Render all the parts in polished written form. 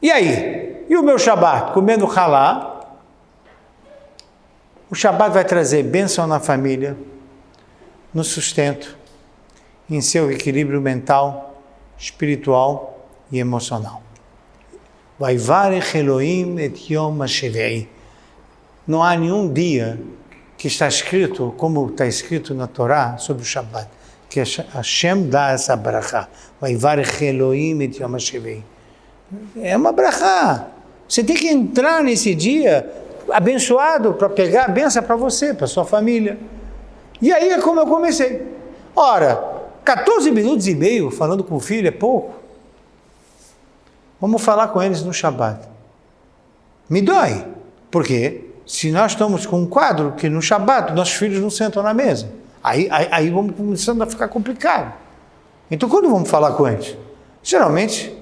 E aí? E o meu Shabat? Comendo halá? O Shabat vai trazer bênção na família, no sustento, em seu equilíbrio mental, espiritual e emocional. Vaivarech Elohim et Yom HaShevi'i. Não há nenhum dia que está escrito, como está escrito na Torá, sobre o Shabat, que Hashem dá essa brachá. Vaivarech Elohim et Yom HaShevi'i. É uma brachá. Você tem que entrar nesse dia abençoado para pegar a benção para você, para sua família. E aí é como eu comecei. Ora, 14 minutos e meio falando com o filho é pouco. Vamos falar com eles no Shabat. Me dói. Por quê? Se nós estamos com um quadro que no Shabat nossos filhos não sentam na mesa, aí vamos começando a ficar complicado. Então quando vamos falar com eles? Geralmente,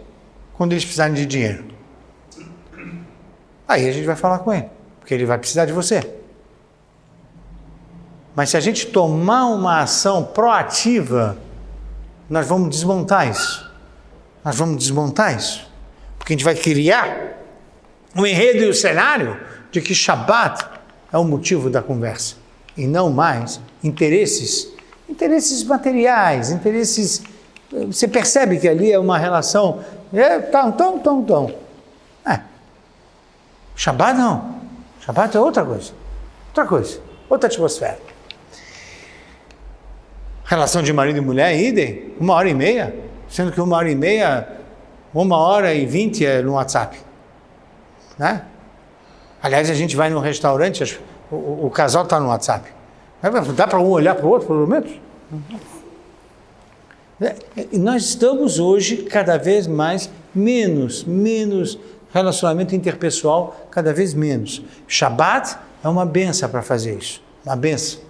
quando eles precisarem de dinheiro. Aí a gente vai falar com ele, porque ele vai precisar de você. Mas se a gente tomar uma ação proativa, nós vamos desmontar isso. Nós vamos desmontar isso. Porque a gente vai criar um enredo e o cenário de que Shabat é o motivo da conversa. E não mais interesses materiais, interesses... Você percebe que ali é uma relação... Shabat não. Shabat é outra coisa. Outra atmosfera. Relação de marido e mulher, idem, 1h30, sendo que 1h30, 1h20 é no WhatsApp. Né? Aliás, a gente vai num restaurante, o casal está no WhatsApp. Dá para um olhar para o outro, pelo menos? Nós estamos hoje cada vez mais menos relacionamento interpessoal, cada vez menos. Shabat é uma benção para fazer isso, uma benção.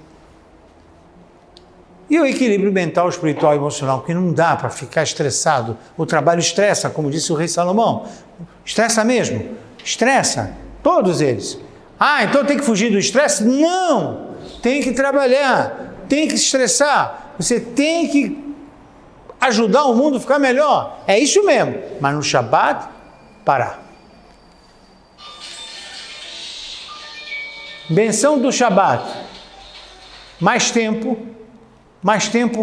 E o equilíbrio mental, espiritual e emocional, porque não dá para ficar estressado. O trabalho estressa, como disse o rei Salomão. Estressa mesmo, estressa, todos eles. Então tem que fugir do estresse? Não! Tem que trabalhar, tem que se estressar. Você tem que ajudar o mundo a ficar melhor. É isso mesmo. Mas no Shabat, parar. Benção do Shabat. Mais tempo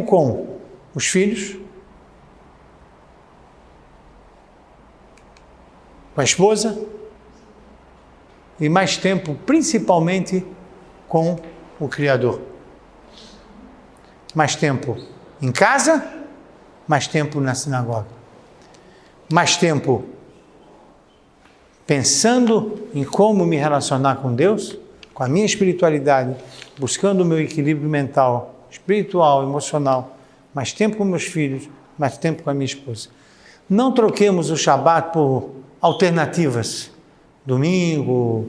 com os filhos, com a esposa, e mais tempo principalmente com o Criador. Mais tempo em casa, mais tempo na sinagoga. Mais tempo pensando em como me relacionar com Deus, com a minha espiritualidade, buscando o meu equilíbrio mental, espiritual, emocional, mais tempo com meus filhos, mais tempo com a minha esposa. Não troquemos o Shabat por alternativas. Domingo,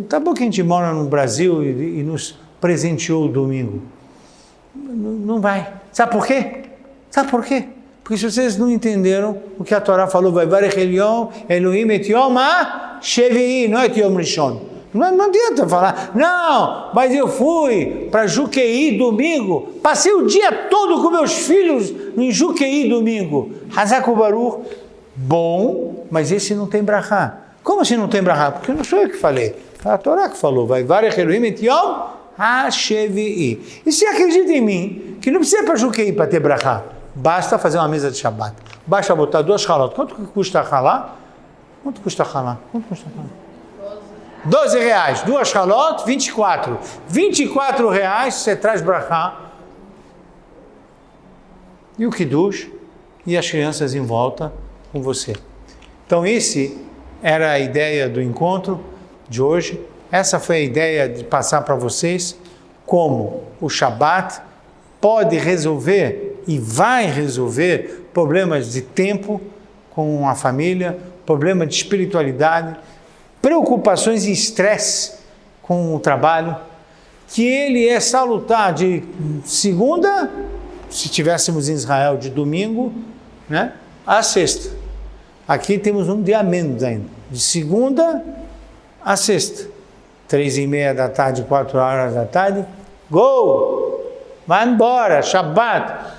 tá bom que a gente mora no Brasil e nos presenteou o domingo. Não vai. Sabe por quê? Porque se vocês não entenderam o que a Torá falou, Vaivarech Elohim et Yom HaShevi'i, não é Yom Rishon. Não adianta falar, não, mas eu fui para Juqueí domingo, passei o dia todo com meus filhos em Juqueí domingo. Hazak Baruch, bom, mas esse não tem brachá. Como assim não tem brachá? Porque não sou eu que falei, é a Torá que falou, Vaivarech Elohim et Yom HaShevi'i. E se acredita em mim, que não precisa ir para Juqueí para ter brachá, basta fazer uma mesa de Shabat, basta botar 2 halot. Quanto custa halá? Quanto custa halá? 12 reais, 2 halot, 24. 24 reais, você traz brachá. E o kiddush, e as crianças em volta com você. Então, esse era a ideia do encontro de hoje. Essa foi a ideia de passar para vocês como o Shabat pode resolver e vai resolver problemas de tempo com a família, problema de espiritualidade, preocupações e estresse com o trabalho, que ele é salutar de segunda, se tivéssemos em Israel, de domingo, né, a sexta. Aqui temos um dia menos ainda, de segunda a sexta. 3h30 da tarde, 4 horas da tarde, go! Vai embora, Shabat.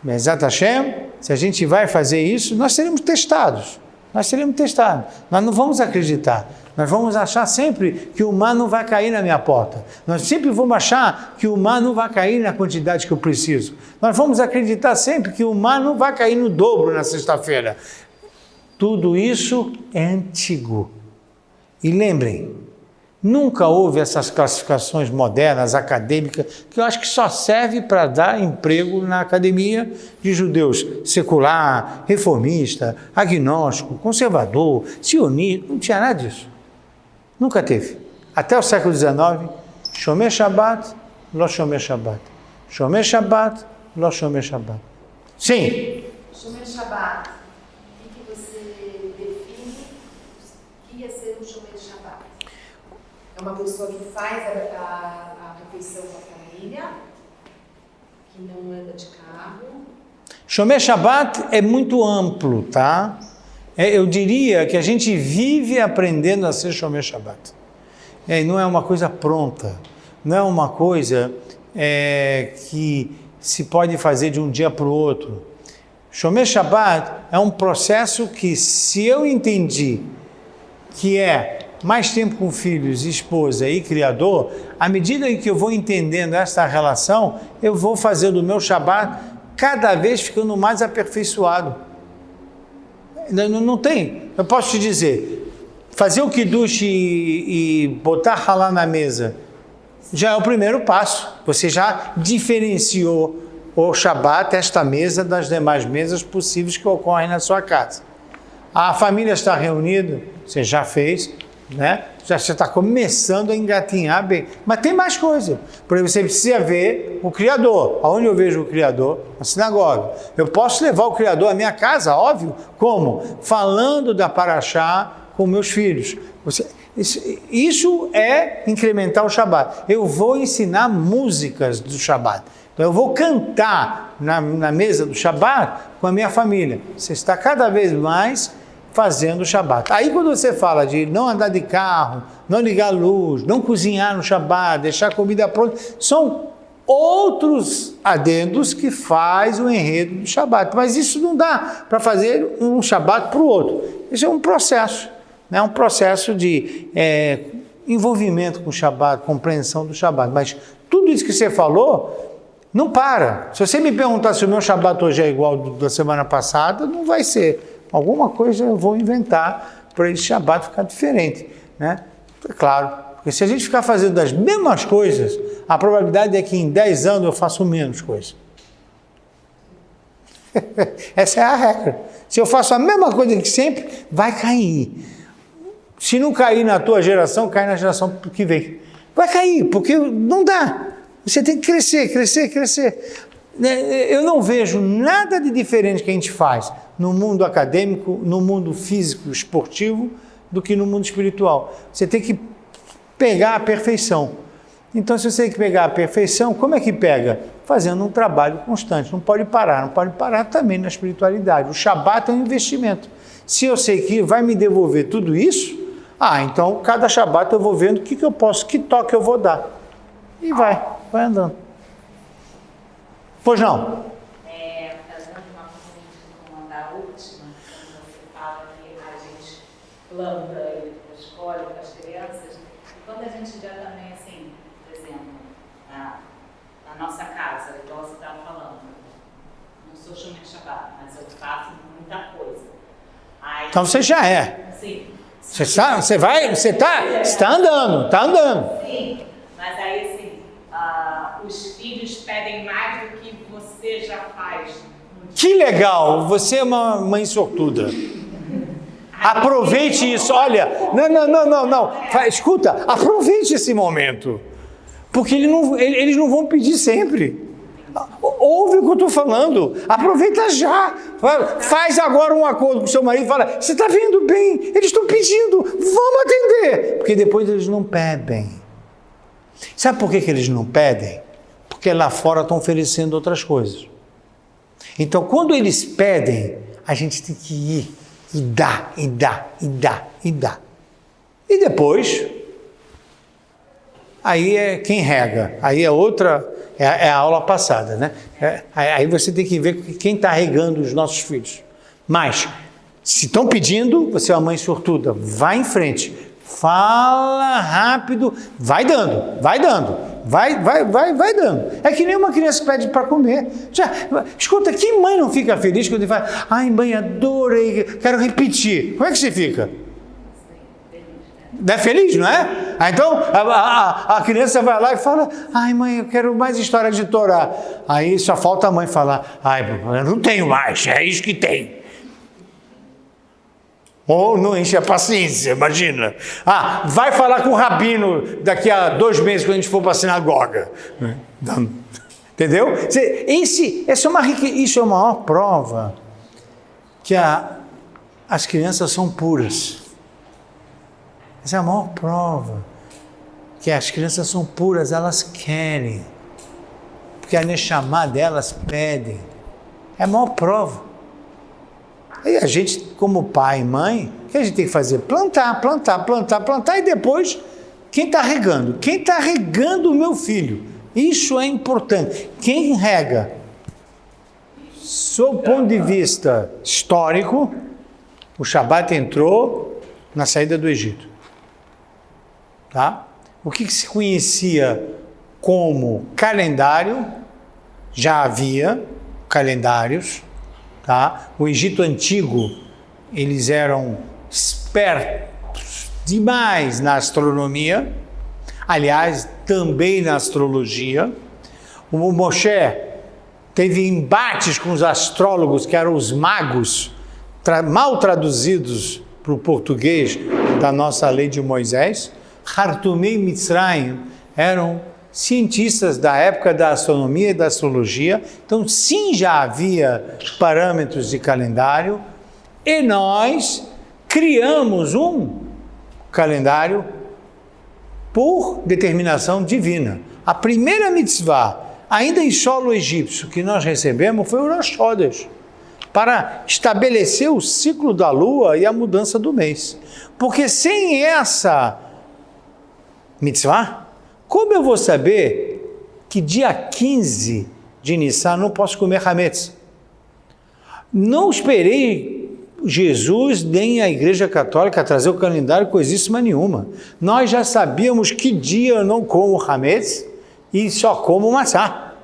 Bezat Hashem, Se a gente vai fazer isso, nós seremos testados. Nós seremos testados. Nós não vamos acreditar. Nós vamos achar sempre que o mar não vai cair na minha porta. Nós sempre vamos achar que o mar não vai cair na quantidade que eu preciso. Nós vamos acreditar sempre que o mar não vai cair no dobro na sexta-feira. Tudo isso é antigo. E lembrem, nunca houve essas classificações modernas, acadêmicas, que eu acho que só serve para dar emprego na academia de judeus secular, reformista, agnóstico, conservador, sionista, não tinha nada disso. Nunca teve. Até o século XIX, Shomer Shabbat, Lo Shomer Shabbat. Shomer Shabbat, Lo Shomer Shabbat. Sim. Shomer Shabbat, o que você define que é ser um Shomer Shabbat? É uma pessoa que faz a refeição com a família, que não anda de carro. Shomer Shabbat é muito amplo, tá? Eu diria que a gente vive aprendendo a ser Shomer Shabbat. Não é uma coisa pronta, não é uma coisa que se pode fazer de um dia para o outro. Shomer Shabbat é um processo que, se eu entendi que é mais tempo com filhos, esposa e criador, à medida em que eu vou entendendo essa relação, eu vou fazer do meu Shabbat cada vez ficando mais aperfeiçoado. Não tem. Eu posso te dizer, fazer o kiddush e botar halá na mesa já é o primeiro passo. Você já diferenciou o Shabbat, esta mesa, das demais mesas possíveis que ocorrem na sua casa. A família está reunida, você já fez, né? Já está começando a engatinhar bem. Mas tem mais coisa. Por exemplo, você precisa ver o Criador. Aonde eu vejo o Criador? Na sinagoga. Eu posso levar o Criador à minha casa, óbvio. Como? Falando da Paraxá com meus filhos. Isso é incrementar o Shabat. Eu vou ensinar músicas do Shabat. Então eu vou cantar na mesa do Shabat com a minha família. Você está cada vez mais fazendo o Shabat. Aí quando você fala de não andar de carro, não ligar a luz, não cozinhar no Shabat, deixar a comida pronta, são outros adendos que faz o enredo do Shabat. Mas isso não dá para fazer um Shabat para o outro. Isso é um processo, né? Um processo de envolvimento com o Shabat, compreensão do Shabat. Mas tudo isso que você falou não para. Se você me perguntar se o meu Shabat hoje é igual ao da semana passada, não vai ser. Alguma coisa eu vou inventar para esse Shabat ficar diferente, né? É claro, porque se a gente ficar fazendo as mesmas coisas, a probabilidade é que em 10 anos eu faço menos coisa. Essa é a regra. Se eu faço a mesma coisa que sempre, vai cair. Se não cair na tua geração, cai na geração que vem. Vai cair, porque não dá. Você tem que crescer, crescer, crescer. Eu não vejo nada de diferente que a gente faz no mundo acadêmico, no mundo físico, esportivo, do que no mundo espiritual. Você tem que pegar a perfeição. Então, se você tem que pegar a perfeição, como é que pega? Fazendo um trabalho constante. Não pode parar também na espiritualidade. O Shabat é um investimento. Se eu sei que vai me devolver tudo isso, então cada Shabat eu vou vendo o que eu posso, que toque eu vou dar. E vai andando. Pois não? Fazendo uma pergunta como a da última, quando você fala que a gente planta e escolhe para as crianças, e quando a gente já também, assim, por exemplo, na nossa casa, igual você estava falando, não sou Shomer Shabbat, mas eu faço muita coisa. Aí, então você já é. Sim. Você está andando. Sim, mas aí assim, os filhos pedem mais do que você já faz. Que legal, você é uma mãe sortuda. Aproveite isso, olha, não, escuta, aproveite esse momento, porque eles não vão pedir sempre. Ouve o que eu estou falando, aproveita já, faz agora um acordo com o seu marido e fala, você está vendo bem, eles estão pedindo, vamos atender, porque depois eles não pedem. Sabe por que eles não pedem? Porque lá fora estão oferecendo outras coisas. Então, quando eles pedem, a gente tem que ir e dar. E depois, aí é quem rega, aí é outra, é a aula passada, né? Aí você tem que ver quem está regando os nossos filhos. Mas, se estão pedindo, você é uma mãe sortuda, vai em frente, fala rápido, vai dando, vai dando. Vai dando. É que nem uma criança que pede para comer. Escuta, que mãe não fica feliz quando ele fala, ai mãe, adorei, quero repetir. Como é que você fica? É feliz, não é? Então a criança vai lá e fala, ai mãe, eu quero mais história de Torá. Aí só falta a mãe falar, ai, eu não tenho mais, é isso que tem. Ou não enche a paciência, imagina. Vai falar com o rabino daqui a 2 meses, quando a gente for para a sinagoga. Entendeu? Isso é a maior prova que as crianças são puras. Essa é a maior prova que as crianças são puras, elas querem. Porque a Neshama delas pede. É a maior prova. Aí a gente, como pai e mãe, o que a gente tem que fazer? Plantar, e depois, quem está regando? Quem está regando o meu filho? Isso é importante. Quem rega? Sob o ponto de vista histórico, o Shabat entrou na saída do Egito. Tá? O que se conhecia como calendário, já havia calendários. Tá? O Egito Antigo, eles eram espertos demais na astronomia, aliás, também na astrologia. O Moshe teve embates com os astrólogos, que eram os magos, mal traduzidos para o português da nossa lei de Moisés. Hartumei Mitzrayim eram cientistas da época da astronomia e da astrologia, então sim, já havia parâmetros de calendário, e nós criamos um calendário por determinação divina. A primeira mitzvah, ainda em solo egípcio, que nós recebemos foi o Rosh Chodesh, para estabelecer o ciclo da lua e a mudança do mês. Porque sem essa mitzvah, como eu vou saber que dia 15 de Nissan não posso comer hametz? Não esperei Jesus nem a Igreja Católica trazer o calendário coisíssima nenhuma. Nós já sabíamos que dia eu não como hametz e só como matzá.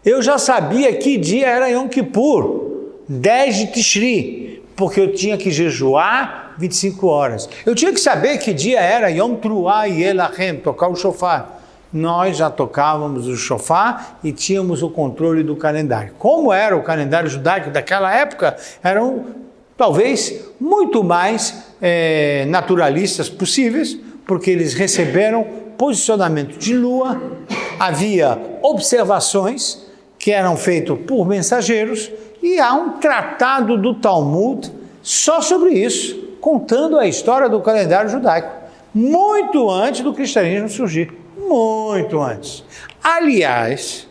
Eu já sabia que dia era Yom Kippur, 10 de Tishri, porque eu tinha que jejuar 25 horas. Eu tinha que saber que dia era Yom Truah e Elachem, tocar o shofar. Nós já tocávamos o shofar e tínhamos o controle do calendário. Como era o calendário judaico daquela época, eram talvez muito mais naturalistas possíveis, porque eles receberam posicionamento de lua, havia observações que eram feitas por mensageiros e há um tratado do Talmud só sobre isso, contando a história do calendário judaico, muito antes do cristianismo surgir. Muito antes. Aliás,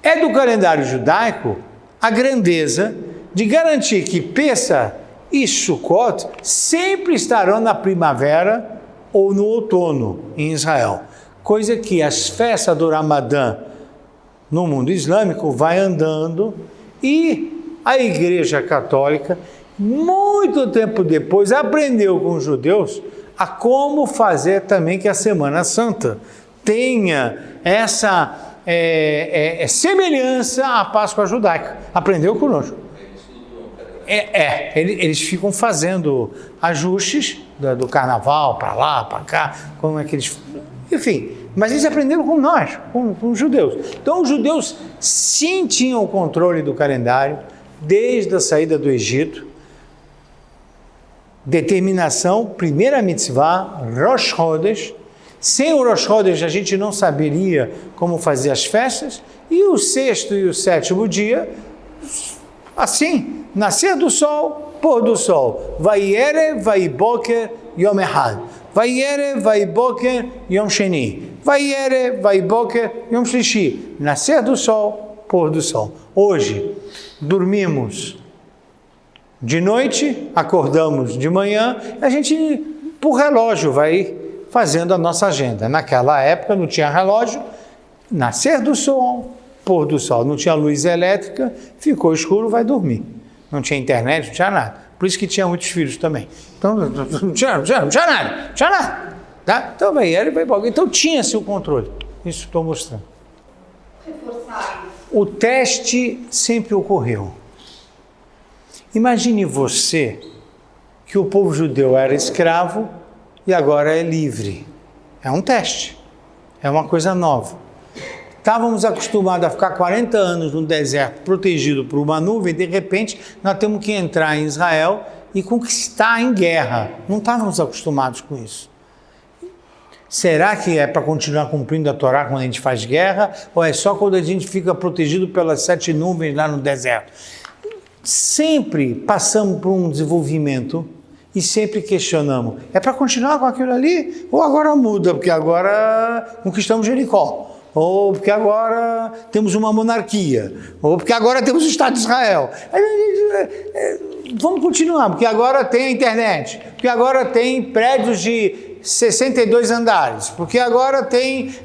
é do calendário judaico a grandeza de garantir que Pessah e Sukkot sempre estarão na primavera ou no outono em Israel. Coisa que as festas do Ramadã no mundo islâmico vai andando e a Igreja Católica, muito tempo depois, aprendeu com os judeus a como fazer também que a Semana Santa tenha essa semelhança à Páscoa judaica. Aprendeu conosco. Eles ficam fazendo ajustes do carnaval para lá, para cá, como é que eles... Enfim, mas eles aprenderam com nós, com os judeus. Então os judeus sim tinham o controle do calendário desde a saída do Egito. Determinação, primeira mitzvah, Rosh Chodesh. Sem o Rosh Chodesh a gente não saberia como fazer as festas. E o 6º e o 7º dia, assim, nascer do sol, pôr do sol. Vayere, vaiboker, yom echad. Vayere, vaiboker, yom sheni. Vayere, vaiboker, yom shlishi. Nascer do sol, pôr do sol. Hoje, dormimos de noite, acordamos de manhã, a gente, por relógio, vai fazendo a nossa agenda. Naquela época não tinha relógio, nascer do sol, pôr do sol, não tinha luz elétrica, ficou escuro, vai dormir. Não tinha internet, não tinha nada. Por isso que tinha muitos filhos também. Então não tinha nada. Tá? Então então tinha-se o controle. Isso estou mostrando. O teste sempre ocorreu. Imagine você que o povo judeu era escravo e agora é livre. É um teste. É uma coisa nova. Estávamos acostumados a ficar 40 anos no deserto, protegido por uma nuvem, de repente nós temos que entrar em Israel e conquistar em guerra. Não estávamos acostumados com isso. Será que é para continuar cumprindo a Torá quando a gente faz guerra? Ou é só quando a gente fica protegido pelas 7 nuvens lá no deserto? Sempre passamos por um desenvolvimento e sempre questionamos. É para continuar com aquilo ali? Ou agora muda, porque agora conquistamos Jericó? Ou porque agora temos uma monarquia? Ou porque agora temos o Estado de Israel? Vamos continuar, porque agora tem a internet, porque agora tem prédios de 62 andares, porque agora tem...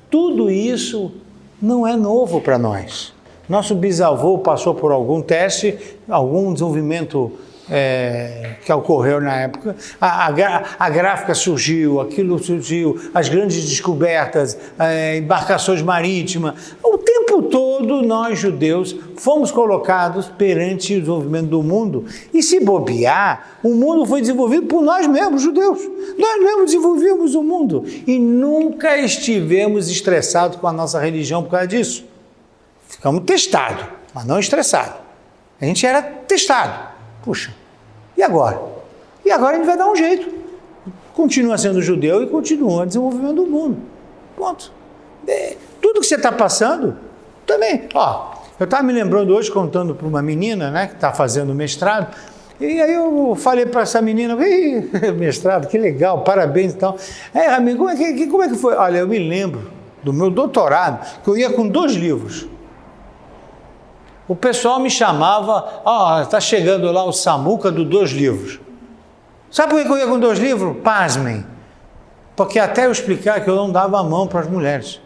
Tudo isso não é novo para nós. Nosso bisavô passou por algum teste, algum desenvolvimento que ocorreu na época. A gráfica surgiu, aquilo surgiu, as grandes descobertas, embarcações marítimas. O tempo todo nós, judeus, fomos colocados perante o desenvolvimento do mundo. E se bobear, o mundo foi desenvolvido por nós mesmos, judeus. Nós mesmos desenvolvemos o mundo. E nunca estivemos estressados com a nossa religião por causa disso. Ficamos testados, mas não estressados. A gente era testado. Puxa, e agora? E agora a gente vai dar um jeito. Continua sendo judeu e continua desenvolvendo o mundo. Ponto. Tudo que você está passando, também. Eu estava me lembrando hoje, contando para uma menina, né, que está fazendo mestrado, e aí eu falei para essa menina, mestrado, que legal, parabéns e tal. Amigo, como é que foi? Olha, eu me lembro do meu doutorado, que eu ia com 2 livros. O pessoal me chamava, está chegando lá o Samuca dos 2 livros. Sabe por que eu ia com 2 livros? Pasmem. Porque até eu explicar que eu não dava a mão para as mulheres.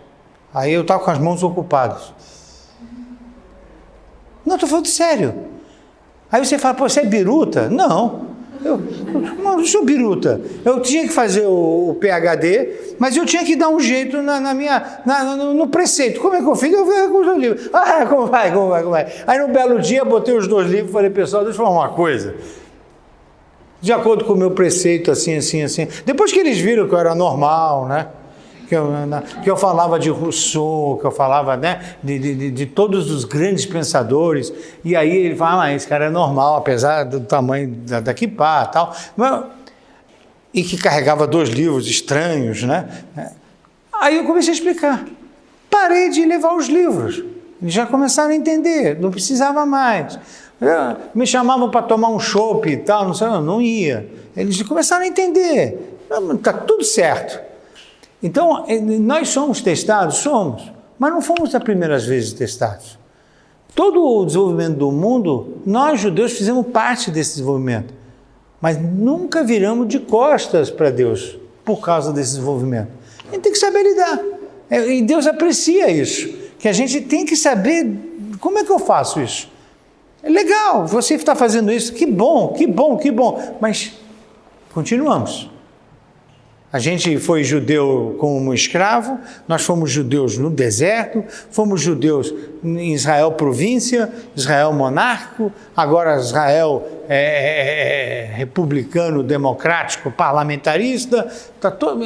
Aí eu estava com as mãos ocupadas. Não, estou falando sério. Aí você fala, você é biruta? Não. Eu não sou biruta. Eu tinha que fazer o PhD, mas eu tinha que dar um jeito no preceito. Como é que eu fiz? Eu vi com os 2 livros. Como vai? Aí no belo dia botei os 2 livros e falei, pessoal, deixa eu falar uma coisa. De acordo com o meu preceito, assim. Depois que eles viram que eu era normal, né? Que eu falava de Rousseau, que eu falava, né, de todos os grandes pensadores, e aí ele fala, esse cara é normal, apesar do tamanho da kippá e tal, e que carregava 2 livros estranhos, né? Aí eu comecei a explicar, parei de levar os livros, eles já começaram a entender, não precisava mais, me chamavam para tomar um chopp e tal, não ia, eles começaram a entender, está tudo certo. Então, nós somos testados? Somos, mas não fomos as primeiras vezes testados. Todo o desenvolvimento do mundo, nós judeus fizemos parte desse desenvolvimento, mas nunca viramos de costas para Deus por causa desse desenvolvimento. A gente tem que saber lidar, e Deus aprecia isso, que a gente tem que saber como é que eu faço isso. É legal, você está fazendo isso, que bom, mas continuamos. A gente foi judeu como escravo, nós fomos judeus no deserto, fomos judeus em Israel província, Israel monárquico, agora Israel republicano, democrático, parlamentarista, tá todo...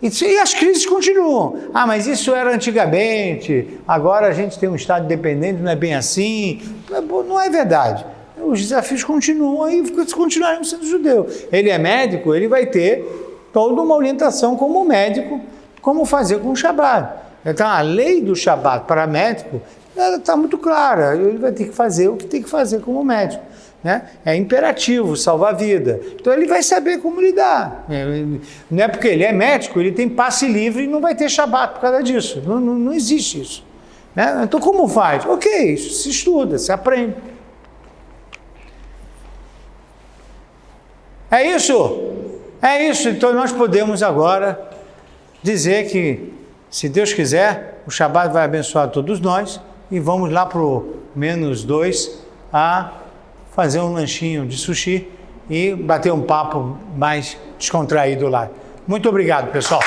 E as crises continuam. Mas isso era antigamente, agora a gente tem um Estado independente, não é bem assim. Não é verdade. Os desafios continuam e continuaremos sendo judeu. Ele é médico, ele vai ter toda uma orientação como médico, como fazer com o Shabat. Então, a lei do Shabat para médico está muito clara, ele vai ter que fazer o que tem que fazer como médico. Né? É imperativo, salvar a vida. Então, ele vai saber como lidar. Não é porque ele é médico, ele tem passe livre e não vai ter Shabat por causa disso. Não existe isso. Né? Então, como faz? Ok, se estuda, se aprende. É isso? É isso, então nós podemos agora dizer que, se Deus quiser, o Shabat vai abençoar todos nós e vamos lá para o -2 a fazer um lanchinho de sushi e bater um papo mais descontraído lá. Muito obrigado, pessoal.